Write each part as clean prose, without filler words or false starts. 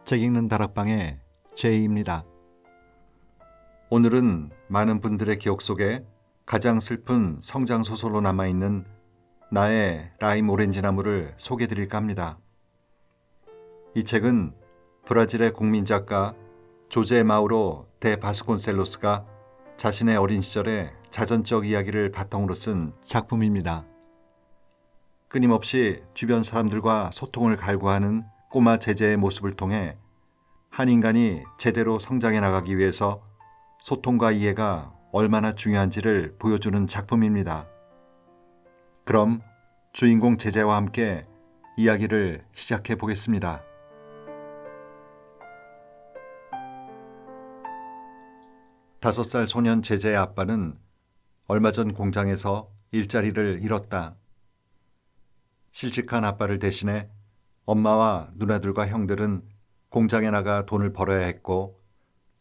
책 읽는 다락방의 제이입니다. 오늘은 많은 분들의 기억 속에 가장 슬픈 성장소설로 남아있는 나의 라임 오렌지 나무를 소개해드릴까 합니다. 이 책은 브라질의 국민 작가 조제 마우로 데 바스콘셀로스가 자신의 어린 시절의 자전적 이야기를 바탕으로 쓴 작품입니다. 끊임없이 주변 사람들과 소통을 갈구하는 꼬마 제제의 모습을 통해 한 인간이 제대로 성장해 나가기 위해서 소통과 이해가 얼마나 중요한지를 보여주는 작품입니다. 그럼 주인공 제제와 함께 이야기를 시작해 보겠습니다. 다섯 살 소년 제제의 아빠는 얼마 전 공장에서 일자리를 잃었다. 실직한 아빠를 대신해 엄마와 누나들과 형들은 공장에 나가 돈을 벌어야 했고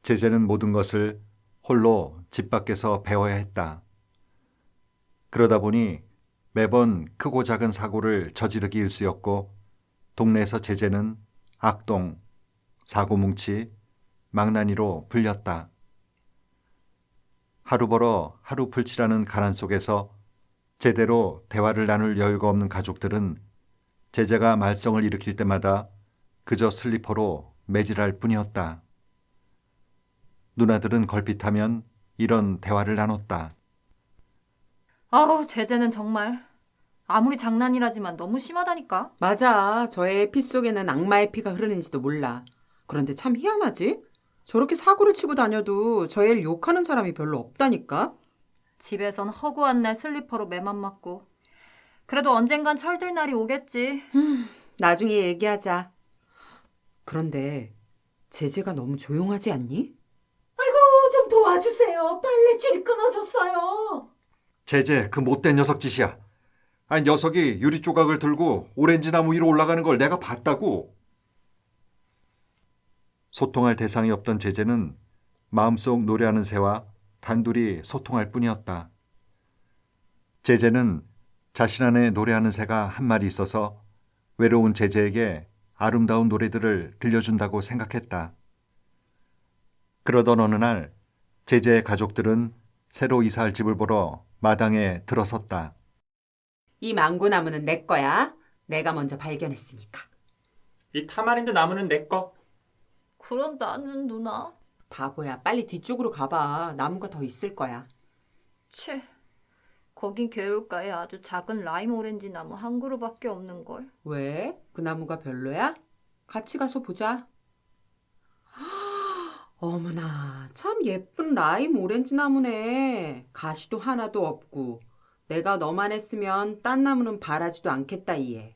제제는 모든 것을 홀로 집 밖에서 배워야 했다. 그러다 보니 매번 크고 작은 사고를 저지르기 일쑤였고 동네에서 제제는 악동, 사고뭉치, 망나니로 불렸다. 하루 벌어 하루 풀치라는 가난 속에서 제대로 대화를 나눌 여유가 없는 가족들은 제제가 말썽을 일으킬 때마다 그저 슬리퍼로 매질할 뿐이었다. 누나들은 걸핏하면 이런 대화를 나눴다. 아우, 제재는 정말 아무리 장난이라지만 너무 심하다니까. 맞아. 저의 피 속에는 악마의 피가 흐르는지도 몰라. 그런데 참 희한하지? 저렇게 사고를 치고 다녀도 저 애를 욕하는 사람이 별로 없다니까? 집에선 허구한 날 슬리퍼로 매만 맞고. 그래도 언젠간 철들 날이 오겠지. 나중에 얘기하자. 그런데 제재가 너무 조용하지 않니? 좀 도와주세요. 빨래줄이 끊어졌어요. 제제, 그 못된 녀석 짓이야. 아니, 녀석이 유리 조각을 들고 오렌지 나무 위로 올라가는 걸 내가 봤다고. 소통할 대상이 없던 제제는 마음속 노래하는 새와 단둘이 소통할 뿐이었다. 제제는 자신 안에 노래하는 새가 한 마리 있어서 외로운 제제에게 아름다운 노래들을 들려준다고 생각했다. 그러던 어느 날 제제의 가족들은 새로 이사할 집을 보러 마당에 들어섰다. 이 망고나무는 내 거야. 내가 먼저 발견했으니까. 이 타마린드 나무는 내 거. 그럼 나는 누나? 바보야. 빨리 뒤쪽으로 가봐. 나무가 더 있을 거야. 채, 거긴 개울가에 아주 작은 라임 오렌지 나무 한 그루밖에 없는걸. 왜? 그 나무가 별로야? 같이 가서 보자. 어머나, 참 예쁜 라임 오렌지 나무네. 가시도 하나도 없고. 내가 너만 했으면 딴 나무는 바라지도 않겠다, 이해.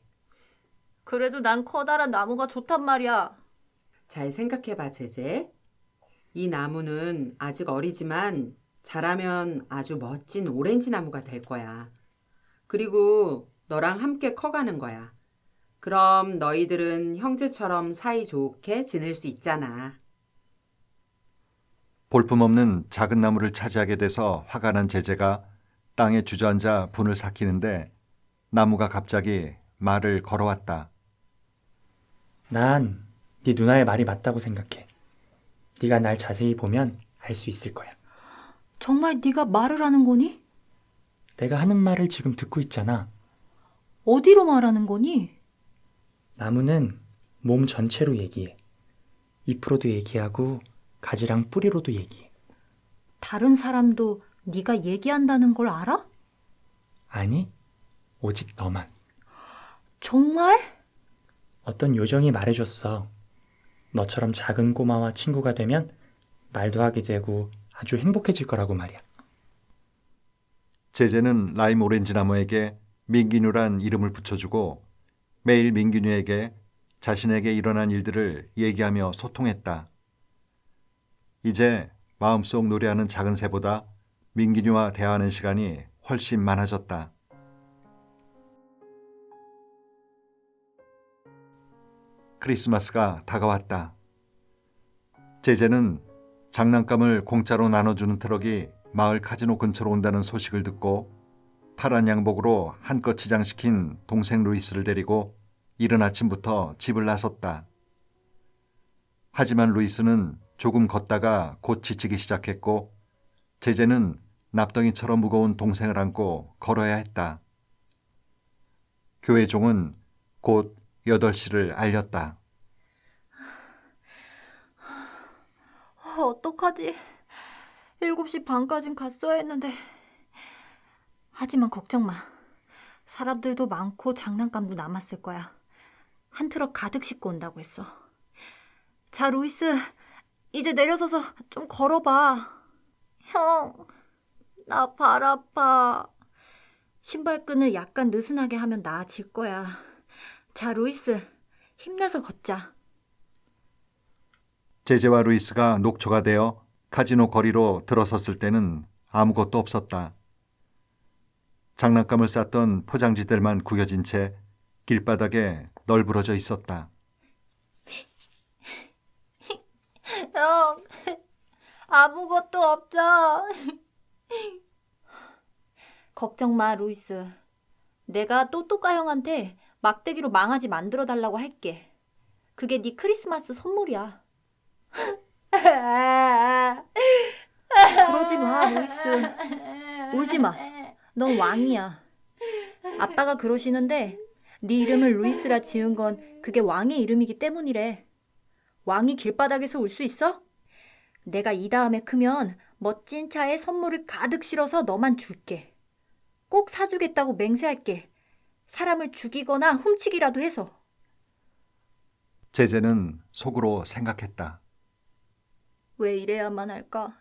그래도 난 커다란 나무가 좋단 말이야. 잘 생각해봐, 제제. 이 나무는 아직 어리지만 자라면 아주 멋진 오렌지 나무가 될 거야. 그리고 너랑 함께 커가는 거야. 그럼 너희들은 형제처럼 사이좋게 지낼 수 있잖아. 볼품없는 작은 나무를 차지하게 돼서 화가 난 제제가 땅에 주저앉아 분을 삭히는데 나무가 갑자기 말을 걸어왔다. 난 네 누나의 말이 맞다고 생각해. 네가 날 자세히 보면 알 수 있을 거야. 정말 네가 말을 하는 거니? 내가 하는 말을 지금 듣고 있잖아. 어디로 말하는 거니? 나무는 몸 전체로 얘기해. 잎으로도 얘기하고 가지랑 뿌리로도 얘기해. 다른 사람도 네가 얘기한다는 걸 알아? 아니, 오직 너만. 정말? 어떤 요정이 말해줬어. 너처럼 작은 꼬마와 친구가 되면 말도 하게 되고 아주 행복해질 거라고 말이야. 제제는 라임 오렌지 나무에게 민기뉴란 이름을 붙여주고 매일 민기뉴에게 자신에게 일어난 일들을 얘기하며 소통했다. 이제 마음속 노래하는 작은 새보다 민기뉴와 대화하는 시간이 훨씬 많아졌다. 크리스마스가 다가왔다. 제제는 장난감을 공짜로 나눠주는 트럭이 마을 카지노 근처로 온다는 소식을 듣고 파란 양복으로 한껏 치장시킨 동생 루이스를 데리고 이른 아침부터 집을 나섰다. 하지만 루이스는 조금 걷다가 곧 지치기 시작했고 제재는 납덩이처럼 무거운 동생을 안고 걸어야 했다. 교회 종은 곧 8시를 알렸다. 어떡하지? 7시 반까진 갔어야 했는데. 하지만 걱정 마. 사람들도 많고 장난감도 남았을 거야. 한 트럭 가득 싣고 온다고 했어. 자, 루이스. 이제 내려서서 좀 걸어봐. 형, 나 발 아파. 신발끈을 약간 느슨하게 하면 나아질 거야. 자, 루이스. 힘내서 걷자. 제재와 루이스가 녹초가 되어 카지노 거리로 들어섰을 때는 아무것도 없었다. 장난감을 쌌던 포장지들만 구겨진 채 길바닥에 널브러져 있었다. 형, 아무것도 없어. 걱정 마, 루이스. 내가 또또까 형한테 막대기로 망아지 만들어 달라고 할게. 그게 네 크리스마스 선물이야. 그러지 마, 루이스. 울지 마. 넌 왕이야. 아빠가 그러시는데 네 이름을 루이스라 지은 건 그게 왕의 이름이기 때문이래. 왕이 길바닥에서 울 수 있어? 내가 이 다음에 크면 멋진 차에 선물을 가득 실어서 너만 줄게. 꼭 사주겠다고 맹세할게. 사람을 죽이거나 훔치기라도 해서. 제재는 속으로 생각했다. 왜 이래야만 할까?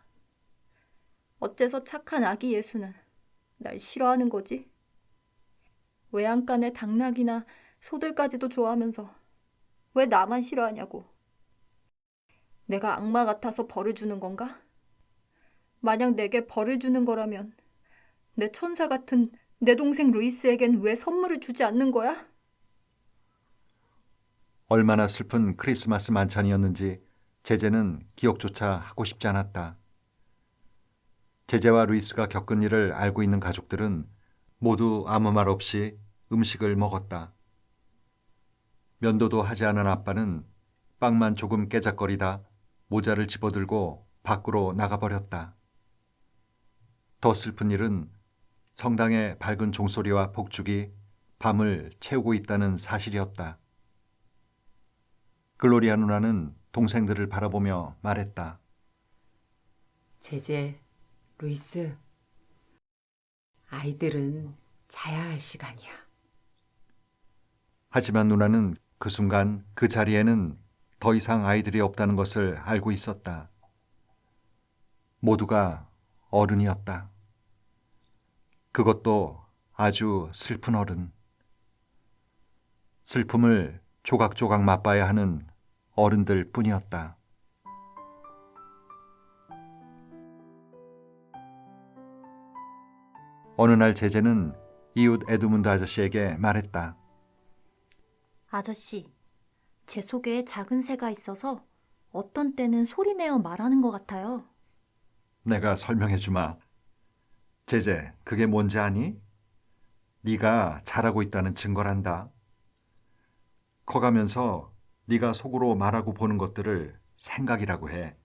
어째서 착한 아기 예수는 날 싫어하는 거지? 외양간의 당나귀나 소들까지도 좋아하면서 왜 나만 싫어하냐고. 내가 악마 같아서 벌을 주는 건가? 만약 내게 벌을 주는 거라면 내 천사 같은 내 동생 루이스에겐 왜 선물을 주지 않는 거야? 얼마나 슬픈 크리스마스 만찬이었는지 제재는 기억조차 하고 싶지 않았다. 제재와 루이스가 겪은 일을 알고 있는 가족들은 모두 아무 말 없이 음식을 먹었다. 면도도 하지 않은 아빠는 빵만 조금 깨작거리다 모자를 집어들고 밖으로 나가버렸다. 더 슬픈 일은 성당의 밝은 종소리와 폭죽이 밤을 채우고 있다는 사실이었다. 글로리아 누나는 동생들을 바라보며 말했다. 제재, 루이스, 아이들은 자야 할 시간이야. 하지만 누나는 그 순간 그 자리에는 더 이상 아이들이 없다는 것을 알고 있었다. 모두가 어른이었다. 그것도 아주 슬픈 어른. 슬픔을 조각조각 맛봐야 하는 어른들 뿐이었다. 어느 날 제재는 이웃 에드문드 아저씨에게 말했다. 아저씨, 제 속에 작은 새가 있어서 어떤 때는 소리내어 말하는 것 같아요. 내가 설명해 주마. 제재, 그게 뭔지 아니? 네가 잘하고 있다는 증거란다. 커가면서 네가 속으로 말하고 보는 것들을 생각이라고 해.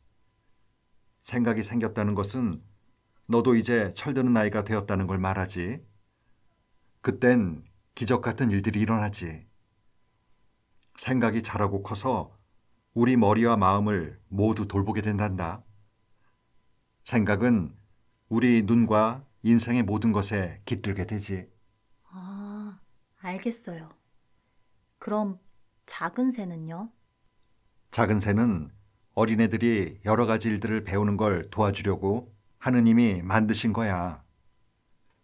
생각이 생겼다는 것은 너도 이제 철드는 나이가 되었다는 걸 말하지. 그땐 기적 같은 일들이 일어나지. 생각이 자라고 커서 우리 머리와 마음을 모두 돌보게 된단다. 생각은 우리 눈과 인생의 모든 것에 깃들게 되지. 아, 알겠어요. 그럼 작은 새는요? 작은 새는 어린애들이 여러 가지 일들을 배우는 걸 도와주려고 하느님이 만드신 거야.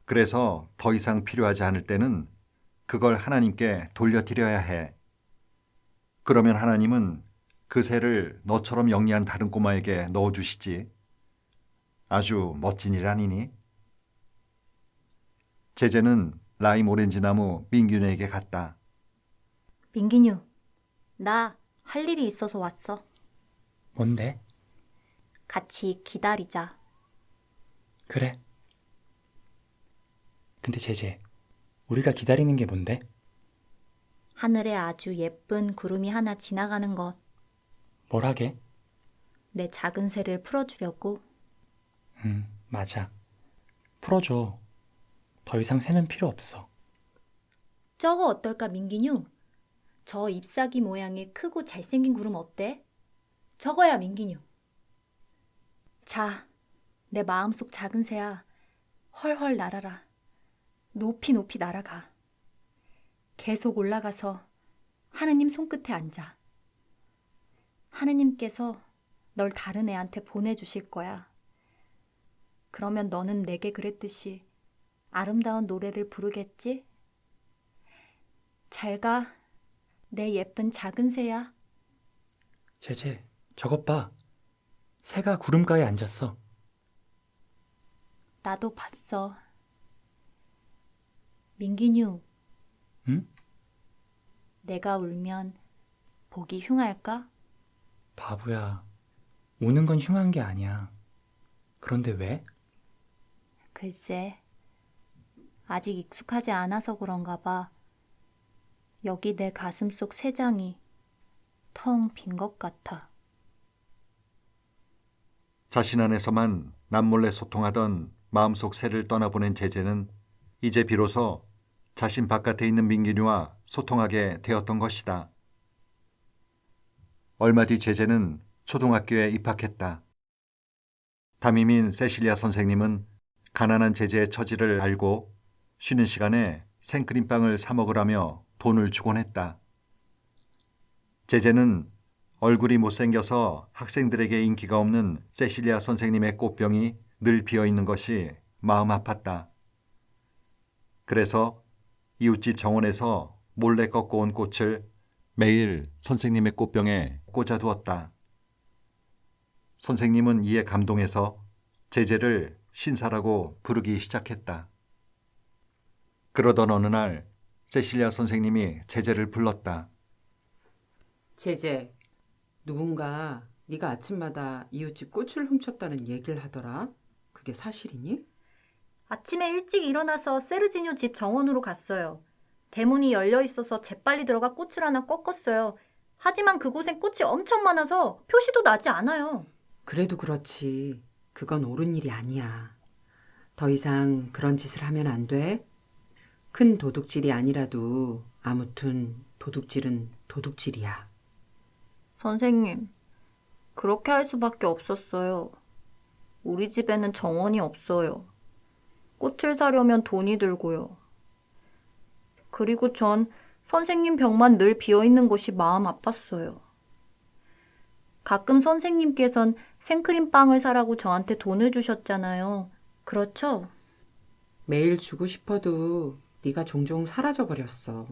그래서 더 이상 필요하지 않을 때는 그걸 하나님께 돌려드려야 해. 그러면 하나님은 그 새를 너처럼 영리한 다른 꼬마에게 넣어주시지. 아주 멋진 일 아니니? 제재는 라임 오렌지 나무 민균에게 갔다. 민기뉴, 나 할 일이 있어서 왔어. 뭔데? 같이 기다리자. 그래. 근데 제재, 우리가 기다리는 게 뭔데? 하늘에 아주 예쁜 구름이 하나 지나가는 것. 뭘 하게? 내 작은 새를 풀어주려고. 맞아. 풀어줘. 더 이상 새는 필요 없어. 저거 어떨까, 민기뉴? 저 잎사귀 모양의 크고 잘생긴 구름 어때? 저거야, 민기뉴. 자, 내 마음속 작은 새야. 헐헐 날아라. 높이 높이 날아가. 계속 올라가서 하느님 손끝에 앉아. 하느님께서 널 다른 애한테 보내주실 거야. 그러면 너는 내게 그랬듯이 아름다운 노래를 부르겠지? 잘 가, 내 예쁜 작은 새야. 제제, 저것 봐. 새가 구름가에 앉았어. 나도 봤어. 민기뉴, 응? 내가 울면 보기 흉할까? 바보야. 우는 건 흉한 게 아니야. 그런데 왜? 글쎄, 아직 익숙하지 않아서 그런가 봐. 여기 내 가슴 속 새장이 텅 빈 것 같아. 자신 안에서만 남몰래 소통하던 마음속 새를 떠나보낸 제재는 이제 비로소 자신 바깥에 있는 민기뉴와 소통하게 되었던 것이다. 얼마 뒤 제재는 초등학교에 입학했다. 담임인 세실리아 선생님은 가난한 제재의 처지를 알고 쉬는 시간에 생크림빵을 사 먹으라며 돈을 주곤 했다. 제재는 얼굴이 못생겨서 학생들에게 인기가 없는 세실리아 선생님의 꽃병이 늘 비어있는 것이 마음 아팠다. 그래서 이웃집 정원에서 몰래 꺾어온 꽃을 매일 선생님의 꽃병에 꽂아두었다. 선생님은 이에 감동해서 제재를 신사라고 부르기 시작했다. 그러던 어느 날 세실리아 선생님이 제재를 불렀다. 제제, 누군가 네가 아침마다 이웃집 꽃을 훔쳤다는 얘기를 하더라. 그게 사실이니? 아침에 일찍 일어나서 세르지뉴 집 정원으로 갔어요. 대문이 열려 있어서 재빨리 들어가 꽃을 하나 꺾었어요. 하지만 그곳엔 꽃이 엄청 많아서 표시도 나지 않아요. 그래도 그렇지. 그건 옳은 일이 아니야. 더 이상 그런 짓을 하면 안 돼. 큰 도둑질이 아니라도 아무튼 도둑질은 도둑질이야. 선생님, 그렇게 할 수밖에 없었어요. 우리 집에는 정원이 없어요. 꽃을 사려면 돈이 들고요. 그리고 전 선생님 벽만 늘 비어있는 것이 마음 아팠어요. 가끔 선생님께선 생크림빵을 사라고 저한테 돈을 주셨잖아요. 그렇죠? 매일 주고 싶어도 네가 종종 사라져 버렸어.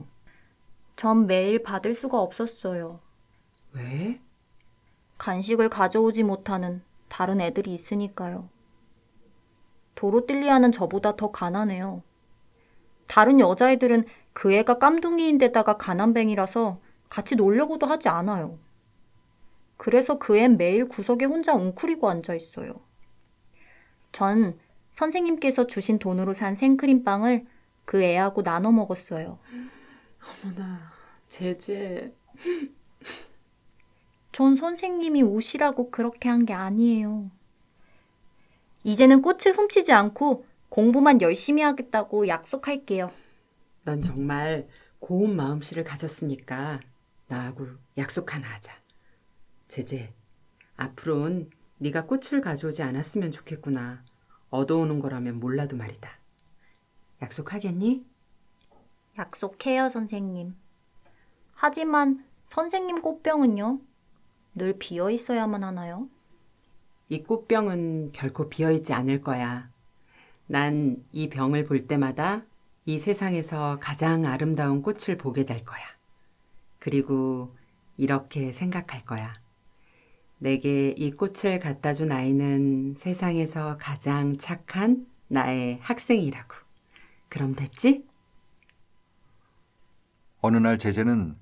전 매일 받을 수가 없었어요. 왜? 간식을 가져오지 못하는 다른 애들이 있으니까요. 도로뜰리아는 저보다 더 가난해요. 다른 여자애들은 그 애가 깜둥이인데다가 가난뱅이라서 같이 놀려고도 하지 않아요. 그래서 그 앤 매일 구석에 혼자 웅크리고 앉아 있어요. 전 선생님께서 주신 돈으로 산 생크림빵을 그 애하고 나눠 먹었어요. 어머나, 제제. 전 선생님이 우시라고 그렇게 한 게 아니에요. 이제는 꽃을 훔치지 않고 공부만 열심히 하겠다고 약속할게요. 넌 정말 고운 마음씨를 가졌으니까 나하고 약속 하나 하자. 제제, 앞으로는 네가 꽃을 가져오지 않았으면 좋겠구나. 얻어오는 거라면 몰라도 말이다. 약속하겠니? 약속해요, 선생님. 하지만 선생님 꽃병은요? 늘 비어 있어야만 하나요? 이 꽃병은 결코 비어있지 않을 거야. 난 이 병을 볼 때마다 이 세상에서 가장 아름다운 꽃을 보게 될 거야. 그리고 이렇게 생각할 거야. 내게 이 꽃을 갖다 준 아이는 세상에서 가장 착한 나의 학생이라고. 그럼 됐지? 어느 날 제재는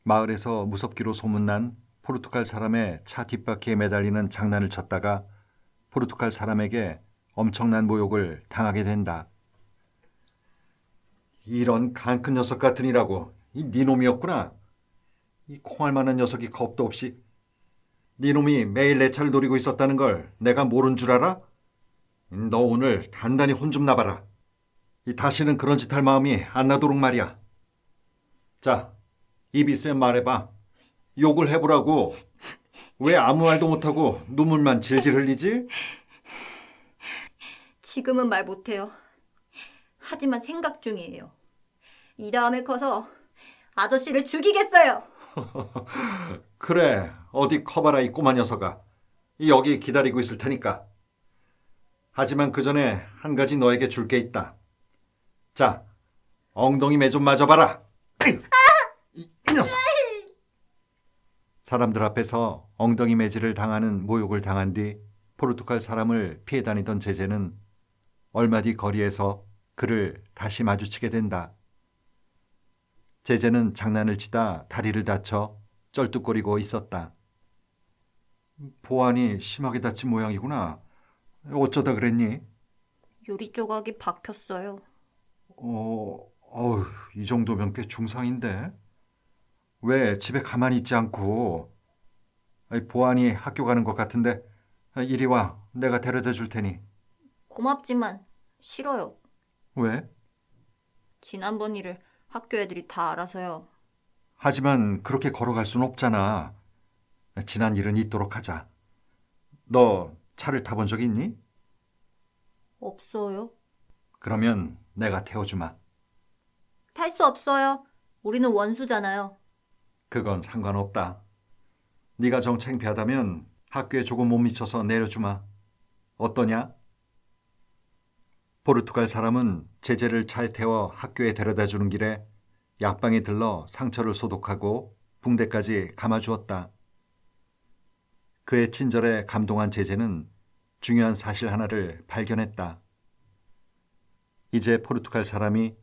마을에서 무섭기로 소문난 포르투갈 사람의 차 뒷바퀴에 매달리는 장난을 쳤다가 포르투갈 사람에게 엄청난 모욕을 당하게 된다. 이런 간 큰 녀석 같으니라고. 이 네 놈이었구나. 이 콩알만한 녀석이 겁도 없이. 네 놈이 매일 내 차를 노리고 있었다는 걸 내가 모른 줄 알아? 너 오늘 단단히 혼 좀 나봐라. 다시는 그런 짓 할 마음이 안 나도록 말이야. 자, 입 있으면 말해봐. 욕을 해보라고. 왜 아무 말도 못하고 눈물만 질질 흘리지? 지금은 말 못해요. 하지만 생각 중이에요. 이 다음에 커서 아저씨를 죽이겠어요. 그래, 어디 커봐라 이 꼬마 녀석아. 여기 기다리고 있을 테니까. 하지만 그 전에 한 가지 너에게 줄 게 있다. 자, 엉덩이 매 좀 맞아봐라. 이 녀석. 사람들 앞에서 엉덩이 매질을 당하는 모욕을 당한 뒤 포르투갈 사람을 피해 다니던 제재는 얼마 뒤 거리에서 그를 다시 마주치게 된다. 제재는 장난을 치다 다리를 다쳐 쩔뚝거리고 있었다. 보안이 심하게 다친 모양이구나. 어쩌다 그랬니? 유리 조각이 박혔어요. 이 정도면 꽤 중상인데. 왜 집에 가만히 있지 않고? 보안이 학교 가는 것 같은데 이리 와. 내가 데려다 줄 테니. 고맙지만 싫어요. 왜? 지난번 일을 학교 애들이 다 알아서요. 하지만 그렇게 걸어갈 순 없잖아. 지난 일은 잊도록 하자. 너 차를 타본 적 있니? 없어요. 그러면 내가 태워주마. 탈 수 없어요. 우리는 원수잖아요. 그건 상관없다. 네가 정 창피하다면 학교에 조금 못 미쳐서 내려주마. 어떠냐? 포르투갈 사람은 제재를 차에 태워 학교에 데려다 주는 길에 약방에 들러 상처를 소독하고 붕대까지 감아주었다. 그의 친절에 감동한 제재는 중요한 사실 하나를 발견했다. 이제 포르투갈 사람이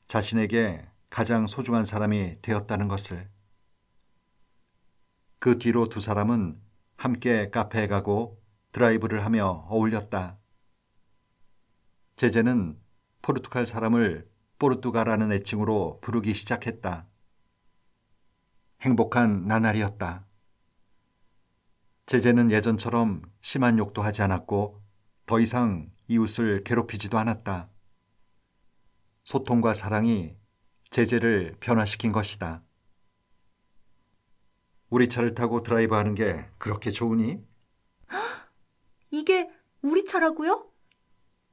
자신에게 가장 소중한 사람이 되었다는 것을. 그 뒤로 두 사람은 함께 카페에 가고 드라이브를 하며 어울렸다. 제재는 포르투갈 사람을 포르투가라는 애칭으로 부르기 시작했다. 행복한 나날이었다. 제재는 예전처럼 심한 욕도 하지 않았고 더 이상 이웃을 괴롭히지도 않았다. 소통과 사랑이 제재를 변화시킨 것이다. 우리 차를 타고 드라이브하는 게 그렇게 좋으니? 이게 우리 차라고요?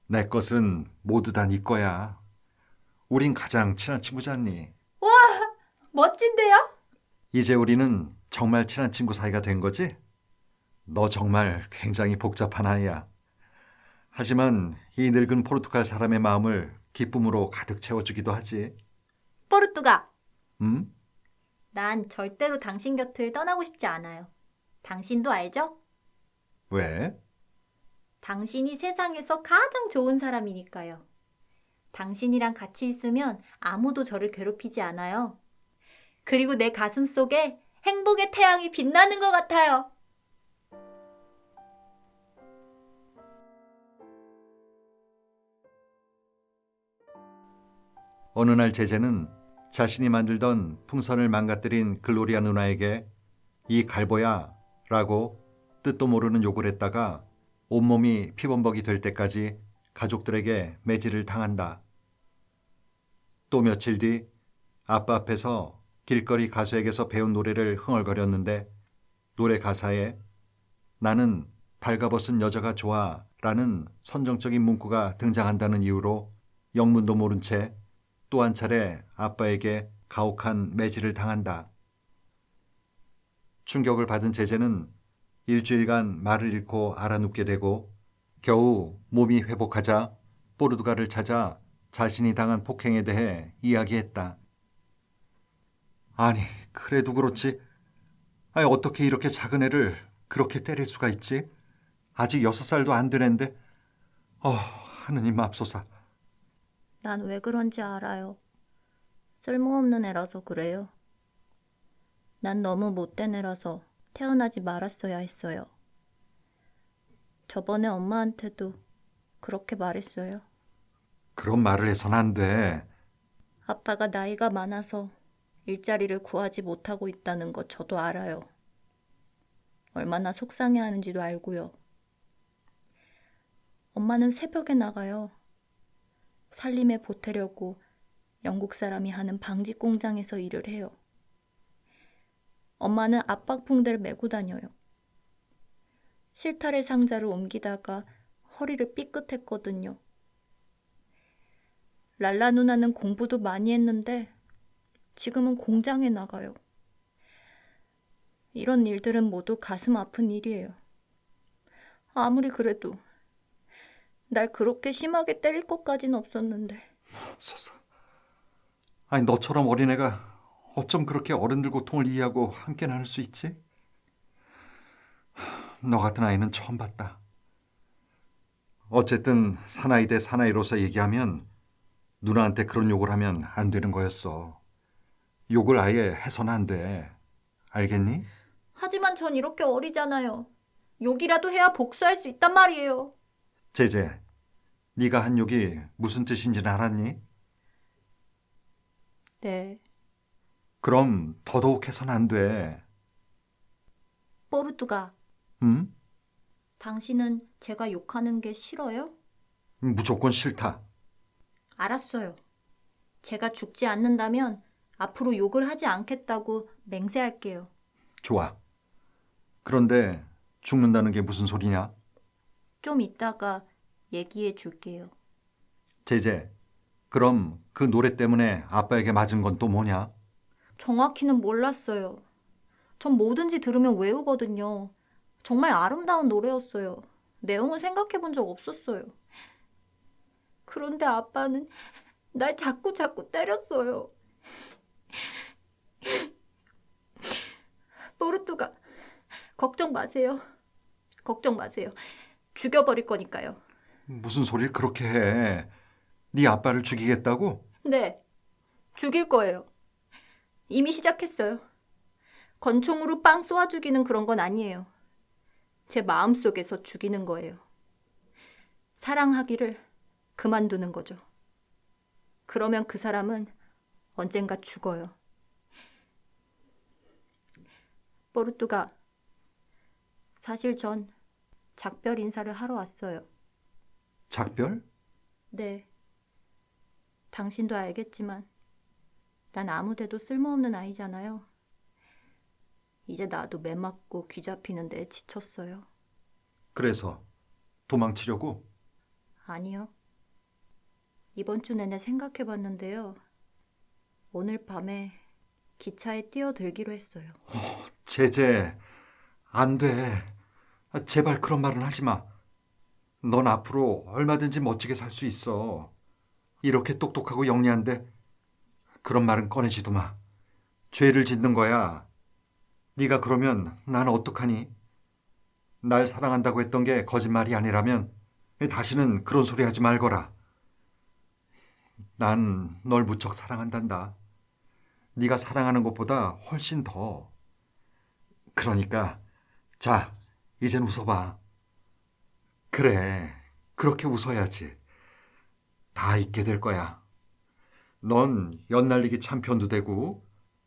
내 것은 모두 다 네 거야. 우린 가장 친한 친구잖니. 멋진데요? 이제 우리는 정말 친한 친구 사이가 된 거지? 너 정말 굉장히 복잡한 아이야. 하지만 이 늙은 포르투갈 사람의 마음을 기쁨으로 가득 채워주기도 하지. 포르투가, 응? 난 절대로 당신 곁을 떠나고 싶지 않아요. 당신도 알죠? 왜? 당신이 세상에서 가장 좋은 사람이니까요. 당신이랑 같이 있으면 아무도 저를 괴롭히지 않아요. 그리고 내 가슴 속에 행복의 태양이 빛나는 것 같아요. 어느 날 제재는 자신이 만들던 풍선을 망가뜨린 글로리아 누나에게 이 갈보야 라고 뜻도 모르는 욕을 했다가 온몸이 피범벅이 될 때까지 가족들에게 매질을 당한다. 또 며칠 뒤 아빠 앞에서 길거리 가수에게서 배운 노래를 흥얼거렸는데 노래 가사에 나는 발가벗은 여자가 좋아 라는 선정적인 문구가 등장한다는 이유로 영문도 모른 채 또 한 차례 아빠에게 가혹한 매질을 당한다. 충격을 받은 제재는 일주일간 말을 잃고 알아눕게 되고 겨우 몸이 회복하자 포르투갈을 찾아 자신이 당한 폭행에 대해 이야기했다. 아니, 그래도 그렇지. 어떻게 이렇게 작은 애를 그렇게 때릴 수가 있지? 아직 6살도 안 된 앤데. 하느님 맙소사. 난 왜 그런지 알아요. 쓸모없는 애라서 그래요. 난 너무 못된 애라서 태어나지 말았어야 했어요. 저번에 엄마한테도 그렇게 말했어요. 그런 말을 해선 안 돼. 아빠가 나이가 많아서 일자리를 구하지 못하고 있다는 거 저도 알아요. 얼마나 속상해하는지도 알고요. 엄마는 새벽에 나가요. 살림에 보태려고 영국 사람이 하는 방직 공장에서 일을 해요. 엄마는 압박붕대를 메고 다녀요. 실타래 상자를 옮기다가 허리를 삐끗했거든요. 랄라 누나는 공부도 많이 했는데 지금은 공장에 나가요. 이런 일들은 모두 가슴 아픈 일이에요. 아무리 그래도 날 그렇게 심하게 때릴 것까진 없었는데. 없어서. 아니 너처럼 어린애가 어쩜 그렇게 어른들 고통을 이해하고 함께 나눌 수 있지? 너 같은 아이는 처음 봤다. 어쨌든 사나이 대 사나이로서 얘기하면 누나한테 그런 욕을 하면 안 되는 거였어. 욕을 아예 해서는 안 돼. 알겠니? 하지만 전 이렇게 어리잖아요. 욕이라도 해야 복수할 수 있단 말이에요. 제제, 네가 한 욕이 무슨 뜻인지는 알았니? 네. 그럼 더더욱 해서는 안 돼. 뽀르뚜가, 응? 당신은 제가 욕하는 게 싫어요? 무조건 싫다. 알았어요. 제가 죽지 않는다면 앞으로 욕을 하지 않겠다고 맹세할게요. 좋아. 그런데 죽는다는 게 무슨 소리냐? 좀 이따가 얘기해 줄게요. 제제, 그럼 그 노래 때문에 아빠에게 맞은 건 또 뭐냐? 정확히는 몰랐어요. 전 뭐든지 들으면 외우거든요. 정말 아름다운 노래였어요. 내용은 생각해 본 적 없었어요. 그런데 아빠는 날 자꾸 때렸어요. 뽀르뚜가, 걱정 마세요. 걱정 마세요. 죽여버릴 거니까요. 무슨 소리를 그렇게 해? 네 아빠를 죽이겠다고? 네, 죽일 거예요. 이미 시작했어요. 권총으로 빵 쏘아 죽이는 그런 건 아니에요. 제 마음속에서 죽이는 거예요. 사랑하기를 그만두는 거죠. 그러면 그 사람은 언젠가 죽어요. 뽀르뚜가, 사실 전 작별 인사를 하러 왔어요. 작별? 네. 당신도 알겠지만 난 아무데도 쓸모없는 아이잖아요. 이제 나도 매 맞고 귀 잡히는 데 지쳤어요. 그래서 도망치려고? 아니요. 이번 주 내내 생각해봤는데요. 오늘 밤에 기차에 뛰어들기로 했어요. 제제, 안 돼. 제발 그런 말은 하지 마. 넌 앞으로 얼마든지 멋지게 살 수 있어. 이렇게 똑똑하고 영리한데 그런 말은 꺼내지도 마. 죄를 짓는 거야. 네가 그러면 난 어떡하니? 날 사랑한다고 했던 게 거짓말이 아니라면 다시는 그런 소리 하지 말거라. 난 널 무척 사랑한단다. 네가 사랑하는 것보다 훨씬 더. 그러니까 자, 이젠 웃어봐. 그래, 그렇게 웃어야지. 다 잊게 될 거야. 넌 연날리기 챔피언도 되고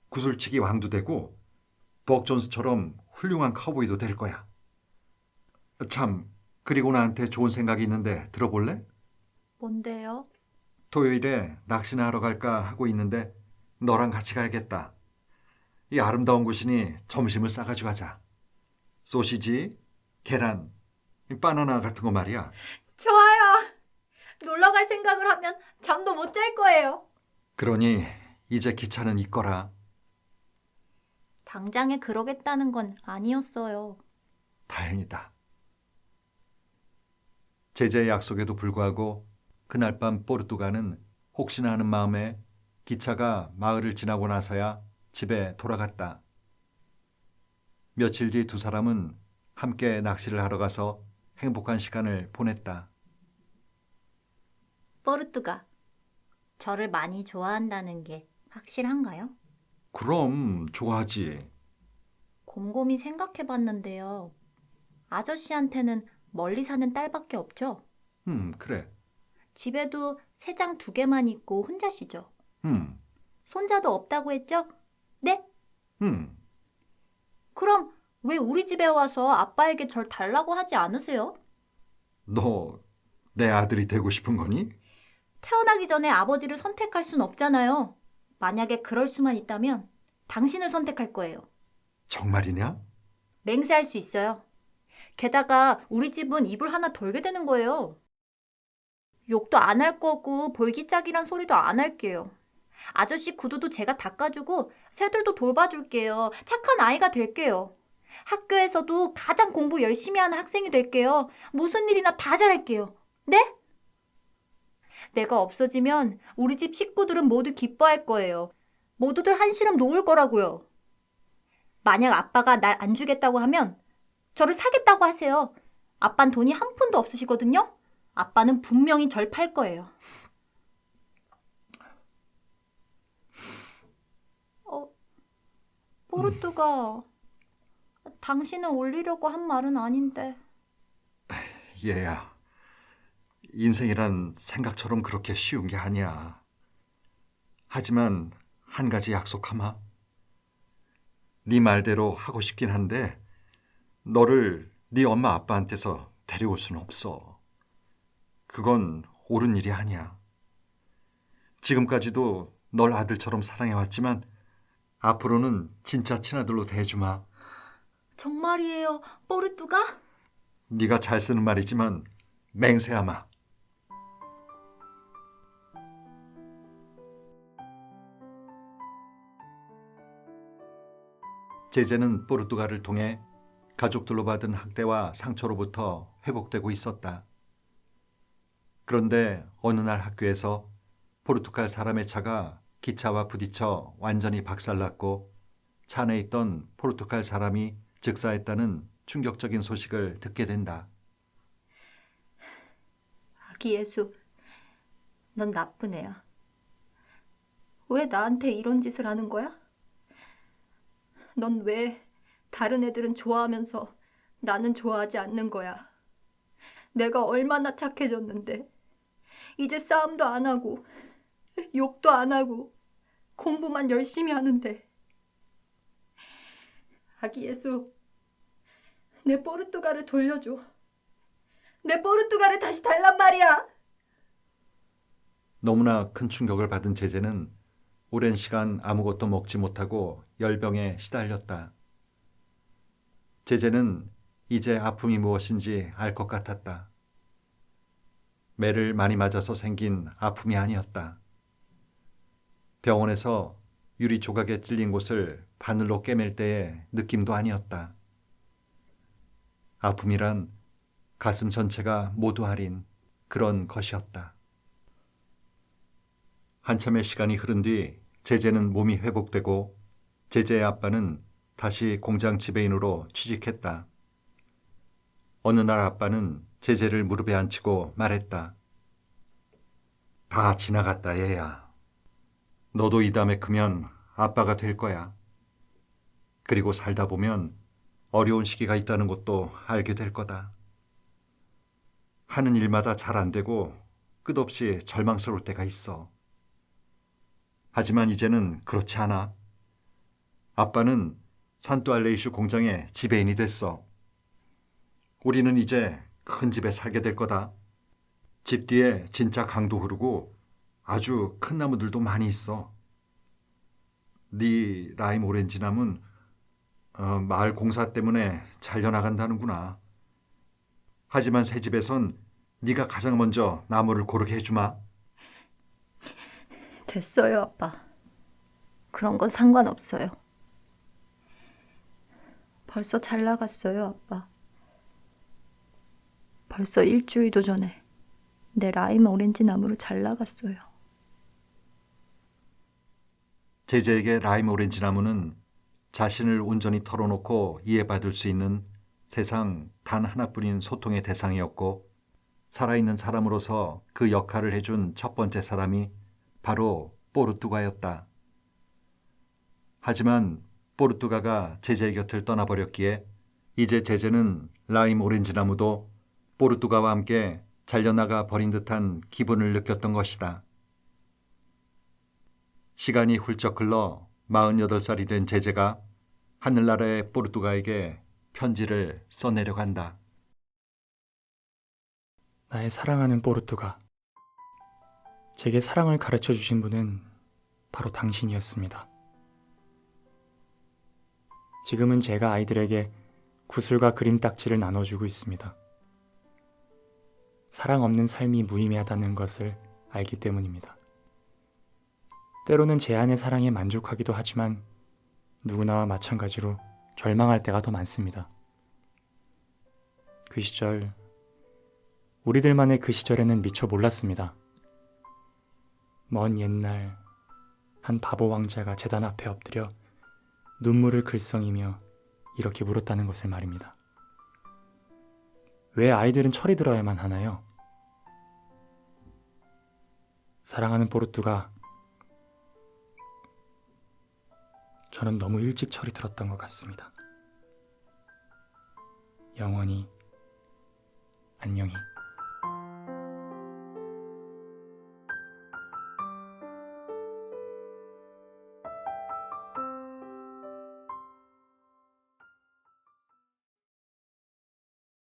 구슬치기 왕도 되고 벅 존스처럼 훌륭한 카우보이도 될 거야. 참, 그리고 나한테 좋은 생각이 있는데 들어볼래? 뭔데요? 토요일에 낚시나 하러 갈까 하고 있는데 너랑 같이 가야겠다. 이 아름다운 곳이니 점심을 싸가지고 가자. 소시지, 계란, 바나나 같은 거 말이야. 좋아요. 놀러 갈 생각을 하면 잠도 못 잘 거예요. 그러니 이제 기차는 있거라. 당장에 그러겠다는 건 아니었어요. 다행이다. 제재의 약속에도 불구하고 그날 밤 뽀르뚜가는 혹시나 하는 마음에 기차가 마을을 지나고 나서야 집에 돌아갔다. 며칠 뒤 두 사람은 함께 낚시를 하러 가서 행복한 시간을 보냈다. 뽀르뚜가, 저를 많이 좋아한다는 게 확실한가요? 그럼 좋아하지. 곰곰이 생각해봤는데요. 아저씨한테는 멀리 사는 딸밖에 없죠? 그래. 집에도 새장 2개만 있고 혼자시죠? 음, 손자도 없다고 했죠? 네? 음. 그럼 왜 우리 집에 와서 아빠에게 절 달라고 하지 않으세요? 너 내 아들이 되고 싶은 거니? 태어나기 전에 아버지를 선택할 순 없잖아요. 만약에 그럴 수만 있다면 당신을 선택할 거예요. 정말이냐? 맹세할 수 있어요. 게다가 우리 집은 이불 하나 덜게 되는 거예요. 욕도 안 할 거고 볼기짝이란 소리도 안 할게요. 아저씨 구두도 제가 닦아주고 새들도 돌봐줄게요. 착한 아이가 될게요. 학교에서도 가장 공부 열심히 하는 학생이 될게요. 무슨 일이나 다 잘할게요. 네? 내가 없어지면 우리 집 식구들은 모두 기뻐할 거예요. 모두들 한시름 놓을 거라고요. 만약 아빠가 날 안 주겠다고 하면 저를 사겠다고 하세요. 아빠는 돈이 한 푼도 없으시거든요. 아빠는 분명히 절 팔 거예요. 포르투가 당신을 올리려고 한 말은 아닌데. 얘야, 인생이란 생각처럼 그렇게 쉬운 게 아니야. 하지만 한 가지 약속하마. 네 말대로 하고 싶긴 한데 너를 네 엄마 아빠한테서 데려올 수는 없어. 그건 옳은 일이 아니야. 지금까지도 널 아들처럼 사랑해왔지만 앞으로는 진짜 친아들로 대해주마. 정말이에요, 포르투가? 네가 잘 쓰는 말이지만 맹세하마. 제재는 포르투갈을 통해 가족들로 받은 학대와 상처로부터 회복되고 있었다. 그런데 어느 날 학교에서 포르투갈 사람의 차가 기차와 부딪혀 완전히 박살났고 차 안에 있던 포르투갈 사람이 즉사했다는 충격적인 소식을 듣게 된다. 아기 예수, 넌 나쁜 애야. 왜 나한테 이런 짓을 하는 거야? 넌 왜 다른 애들은 좋아하면서 나는 좋아하지 않는 거야? 내가 얼마나 착해졌는데 이제 싸움도 안 하고 욕도 안 하고 공부만 열심히 하는데. 아기 예수, 내 포르투갈을 돌려줘. 내 포르투갈을 다시 달란 말이야. 너무나 큰 충격을 받은 제재는 오랜 시간 아무것도 먹지 못하고 열병에 시달렸다. 제재는 이제 아픔이 무엇인지 알 것 같았다. 매를 많이 맞아서 생긴 아픔이 아니었다. 병원에서 유리 조각에 찔린 곳을 바늘로 꿰맬 때의 느낌도 아니었다. 아픔이란 가슴 전체가 모두 아린 그런 것이었다. 한참의 시간이 흐른 뒤 제재는 몸이 회복되고 제재의 아빠는 다시 공장 지배인으로 취직했다. 어느 날 아빠는 제재를 무릎에 앉히고 말했다. 다 지나갔다, 얘야. 너도 이 다음에 크면 아빠가 될 거야. 그리고 살다 보면 어려운 시기가 있다는 것도 알게 될 거다. 하는 일마다 잘 안 되고 끝없이 절망스러울 때가 있어. 하지만 이제는 그렇지 않아. 아빠는 산뚜알레이슈 공장의 지배인이 됐어. 우리는 이제 큰 집에 살게 될 거다. 집 뒤에 진짜 강도 흐르고 아주 큰 나무들도 많이 있어. 네 라임 오렌지 나무는 마을 공사 때문에 잘려나간다는구나. 하지만 새 집에선 네가 가장 먼저 나무를 고르게 해주마. 됐어요, 아빠. 그런 건 상관없어요. 벌써 잘 나갔어요, 아빠. 벌써 일주일도 전에 내 라임 오렌지 나무로 잘 나갔어요. 제재에게 라임 오렌지 나무는 자신을 온전히 털어놓고 이해받을 수 있는 세상 단 하나뿐인 소통의 대상이었고 살아있는 사람으로서 그 역할을 해준 첫 번째 사람이 바로 포르투가였다. 하지만 포르투가가 제재의 곁을 떠나버렸기에 이제 제재는 라임 오렌지 나무도 포르투가와 함께 잘려나가 버린 듯한 기분을 느꼈던 것이다. 시간이 훌쩍 흘러 48살이 된 제재가 하늘나라의 포르투가에게 편지를 써내려간다. 나의 사랑하는 뽀르뚜가. 제게 사랑을 가르쳐 주신 분은 바로 당신이었습니다. 지금은 제가 아이들에게 구슬과 그림 딱지를 나눠주고 있습니다. 사랑 없는 삶이 무의미하다는 것을 알기 때문입니다. 때로는 제 안의 사랑에 만족하기도 하지만 누구나와 마찬가지로 절망할 때가 더 많습니다. 그 시절, 우리들만의 그 시절에는 미처 몰랐습니다. 먼 옛날 한 바보 왕자가 제단 앞에 엎드려 눈물을 글썽이며 이렇게 물었다는 것을 말입니다. 왜 아이들은 철이 들어야만 하나요? 사랑하는 뽀르뚜가, 저는 너무 일찍 철이 들었던 것 같습니다. 영원히 안녕히.